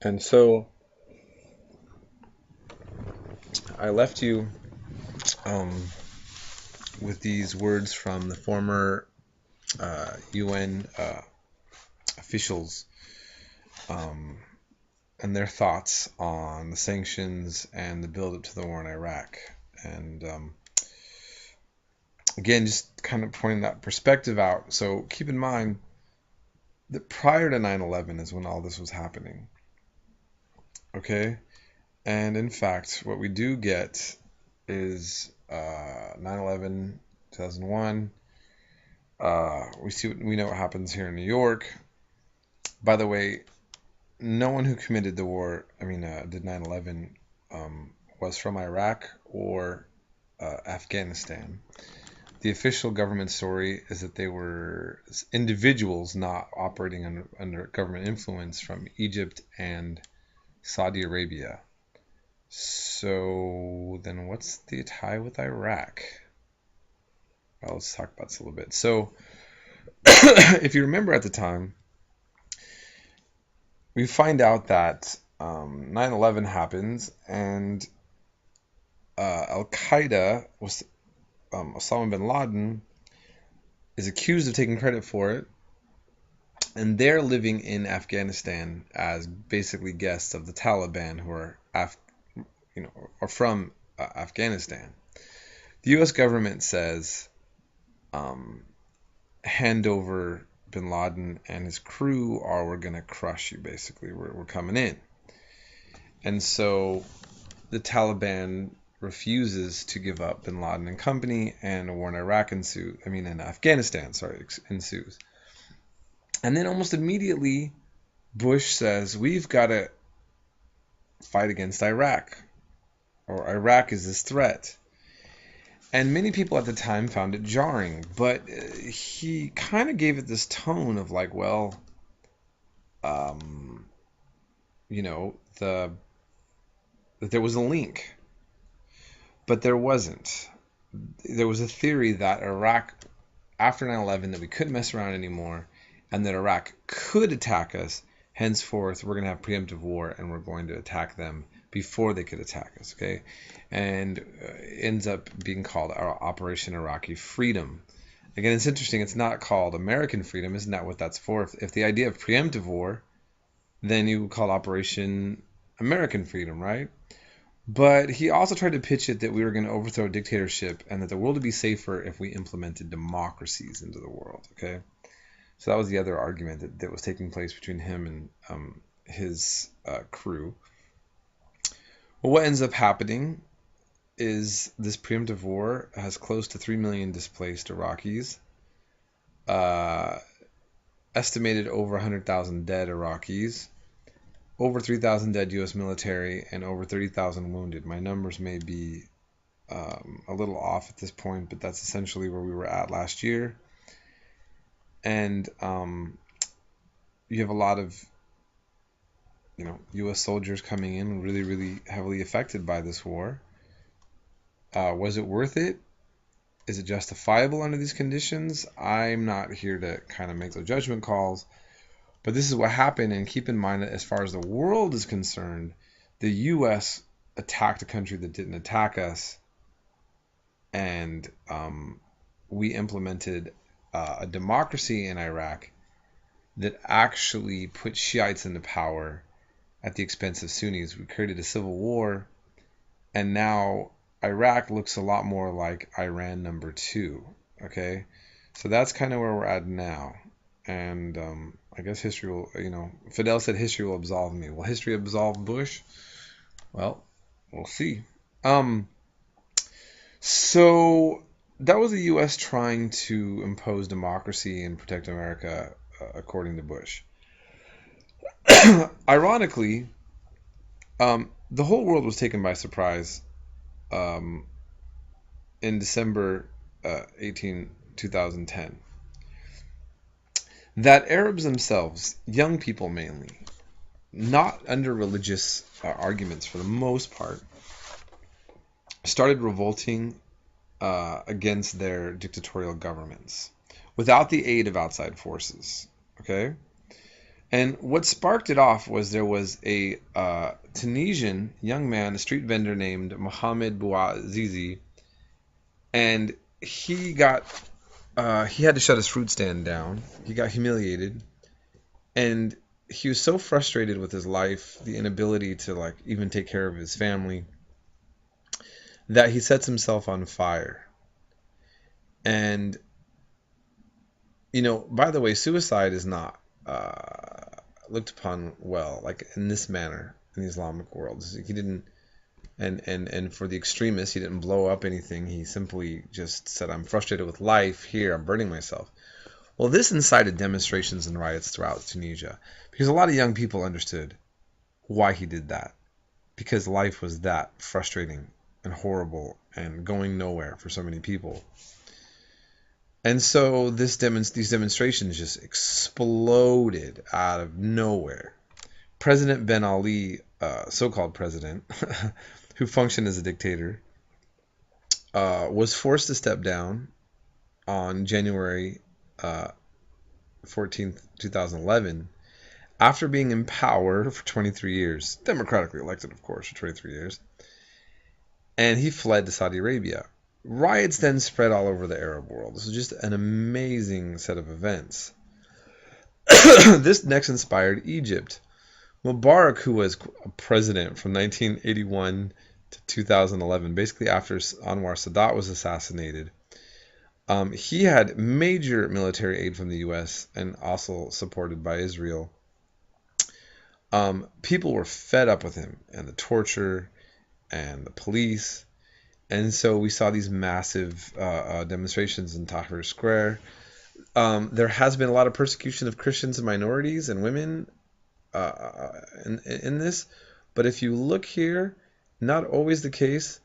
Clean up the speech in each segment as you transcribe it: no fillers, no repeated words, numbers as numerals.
And so I left you um, with these words from the former UN officials um, and their thoughts on the sanctions and the build-up to the war in Iraq. And again, just kind of pointing that perspective out. So keep in mind that prior to 9/11 is when all this was happening. Okay? And in fact, what we do get is 9/11, 2001. We know what happens here in New York. By the way, no one who committed the war, did 9/11, was from Iraq or Afghanistan. The official government story is that they were individuals not operating under government influence from Egypt and Saudi Arabia. So then what's the tie with Iraq? Well, let's talk about this a little bit. So if you remember at the time, we find out that 9/11 happens and Al Qaeda was Osama bin Laden is accused of taking credit for it, and they're living in Afghanistan as basically guests of the Taliban, who are are from Afghanistan. The U.S. government says, um, hand over bin Laden and his crew, or we're gonna crush you. Basically, we're coming in, and so the Taliban refuses to give up bin Laden and company, and a war in Iraq ensues. In Afghanistan, sorry, ensues. And then almost immediately, Bush says, we've got to fight against Iraq, or Iraq is this threat. And many people at the time found it jarring, but he kind of gave it this tone of like, well, um, that there was a link, but there wasn't. There was a theory that Iraq, after 9/11, that we couldn't mess around anymore, and that Iraq could attack us. Henceforth, we're going to have preemptive war, and we're going to attack them before they could attack us. Okay, and ends up being called our Operation Iraqi Freedom. Again, it's interesting. It's not called American Freedom. Isn't that what that's for? If the idea of preemptive war, then you would call Operation American Freedom, right? But he also tried to pitch it that we were going to overthrow a dictatorship and that the world would be safer if we implemented democracies into the world. Okay, so that was the other argument that was taking place between him and his crew. Well, what ends up happening is this preemptive war has close to 3 million displaced Iraqis, uh, estimated over 100,000 dead Iraqis, over 3,000 dead U.S. military, and over 30,000 wounded. My numbers may be a little off at this point, but that's essentially where we were at last year. And you have a lot of U.S. soldiers coming in really, really heavily affected by this war. Was it worth it? Is it justifiable under these conditions? I'm not here to kind of make those judgment calls, but this is what happened. And keep in mind that as far as the world is concerned, the U.S. attacked a country that didn't attack us, and we implemented a democracy in Iraq that actually put Shiites into power at the expense of Sunnis. We created a civil war, and now Iraq looks a lot more like Iran #2. Okay, so that's kind of where we're at now. And I guess history will, Fidel said history will absolve me. Will history absolve Bush? Well, we'll see. Um, so that was the U.S. trying to impose democracy and protect America, according to Bush. Ironically, the whole world was taken by surprise um, in December 2010. That Arabs themselves, young people mainly, not under religious arguments for the most part, started revolting against their dictatorial governments without the aid of outside forces. Okay? And what sparked it off was there was a Tunisian young man, a street vendor named Mohamed Bouazizi, and he got he had to shut his fruit stand down. He got humiliated, and he was so frustrated with his life, the inability to like even take care of his family, that he sets himself on fire. And by the way, suicide is not looked upon well, like in this manner in the Islamic world. He didn't, and for the extremists, he didn't blow up anything. He simply just said, "I'm frustrated with life. Here, I'm burning myself." Well, this incited demonstrations and riots throughout Tunisia because a lot of young people understood why he did that, because life was that frustrating and horrible and going nowhere for so many people. And so these demonstrations just exploded out of nowhere. President Ben Ali, so-called president, who functioned as a dictator, was forced to step down on January 14th, 2011, after being in power for 23 years, democratically elected, of course, for 23 years, and he fled to Saudi Arabia. Riots then spread all over the Arab world. This was just an amazing set of events. This next inspired Egypt. Mubarak, who was president from 1981 to 2011, basically after Anwar Sadat was assassinated, he had major military aid from the U.S. and also supported by Israel. People were fed up with him and the torture and the police. And so we saw these massive demonstrations in Tahrir Square. There has been a lot of persecution of Christians and minorities and women in this. But if you look here, not always the case.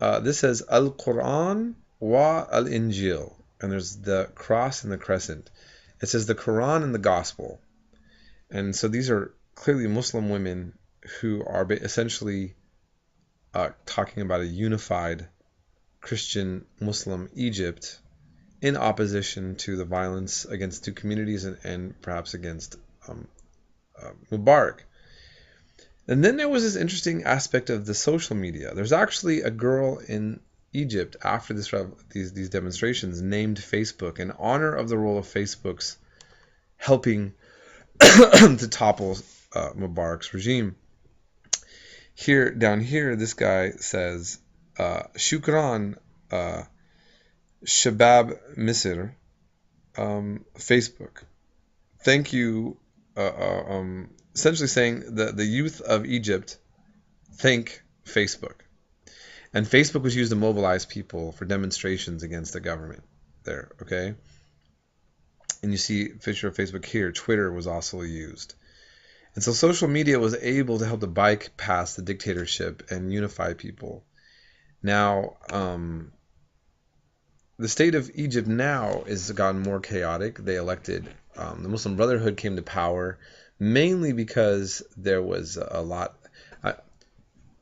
This says Al-Quran wa Al-Injil. And there's the cross and the crescent. It says the Quran and the Gospel. And so these are clearly Muslim women who are essentially talking about a unified Christian Muslim Egypt in opposition to the violence against two communities and perhaps against Mubarak. And then there was this interesting aspect of the social media. There's actually a girl in Egypt after these demonstrations named Facebook in honor of the role of Facebook's helping to topple Mubarak's regime. Here, down here, this guy says, Shukran, Shabab Misr, Facebook. Thank you, essentially saying the youth of Egypt thank Facebook. And Facebook was used to mobilize people for demonstrations against the government there, okay? And you see a picture of Facebook here. Twitter was also used. And so social media was able to help to bypass the dictatorship and unify people. Now, the state of Egypt now has gotten more chaotic. They elected, the Muslim Brotherhood came to power, mainly because there was a lot.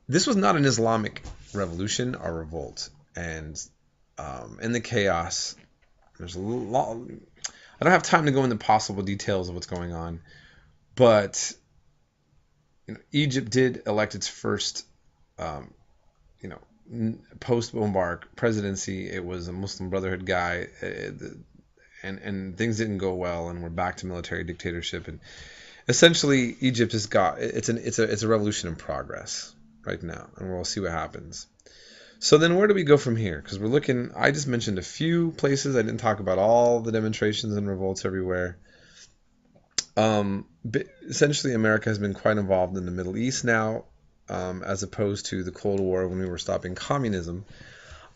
This was not an Islamic revolution or revolt. And in the chaos, there's a lot. I don't have time to go into possible details of what's going on, but Egypt did elect its first, post-Mubarak presidency. It was a Muslim Brotherhood guy, and things didn't go well, and we're back to military dictatorship. And essentially, Egypt has got it's a revolution in progress right now, and we'll see what happens. So then where do we go from here? Because we're looking, I just mentioned a few places. I didn't talk about all the demonstrations and revolts everywhere. Essentially, America has been quite involved in the Middle East now, as opposed to the Cold War when we were stopping communism.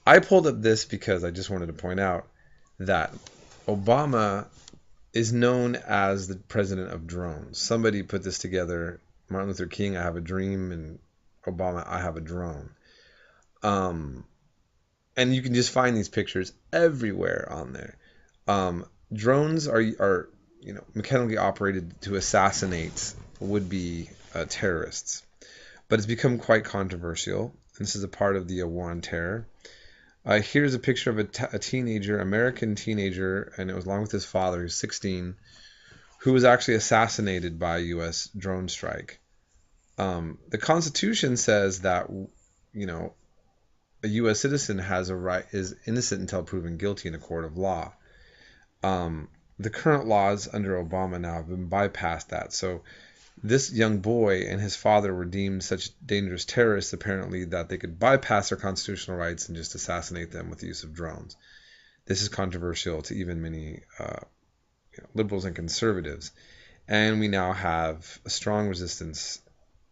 I pulled up this because I just wanted to point out that Obama is known as the president of drones. Somebody put this together. Martin Luther King, I have a dream, and Obama, I have a drone. And you can just find these pictures everywhere on there. Drones are mechanically operated to assassinate would-be terrorists, but it's become quite controversial. And this is a part of the war on terror. Here's a picture of a teenager, American teenager, and it was along with his father, who's 16, who was actually assassinated by a U.S. drone strike. The Constitution says that, you know, a U.S. citizen has a right, is innocent until proven guilty in a court of law. The current laws under Obama now have been bypassed that. So this young boy and his father were deemed such dangerous terrorists, apparently, that they could bypass their constitutional rights and just assassinate them with the use of drones. This is controversial to even many liberals and conservatives. And we now have a strong resistance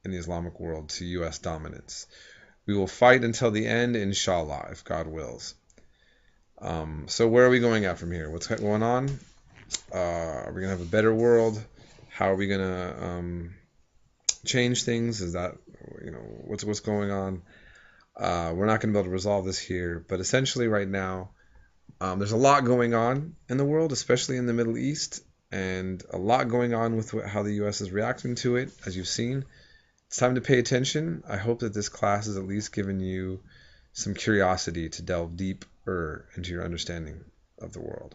in the Islamic world to U.S. dominance. We will fight until the end, inshallah, if God wills. So where are we going at from here? What's going on? Are we going to have a better world? How are we going to change things? Is that, what's going on? We're not going to be able to resolve this here. But essentially right now, there's a lot going on in the world, especially in the Middle East, and a lot going on with how the U.S. is reacting to it, as you've seen. It's time to pay attention. I hope that this class has at least given you some curiosity to delve deeper into your understanding of the world.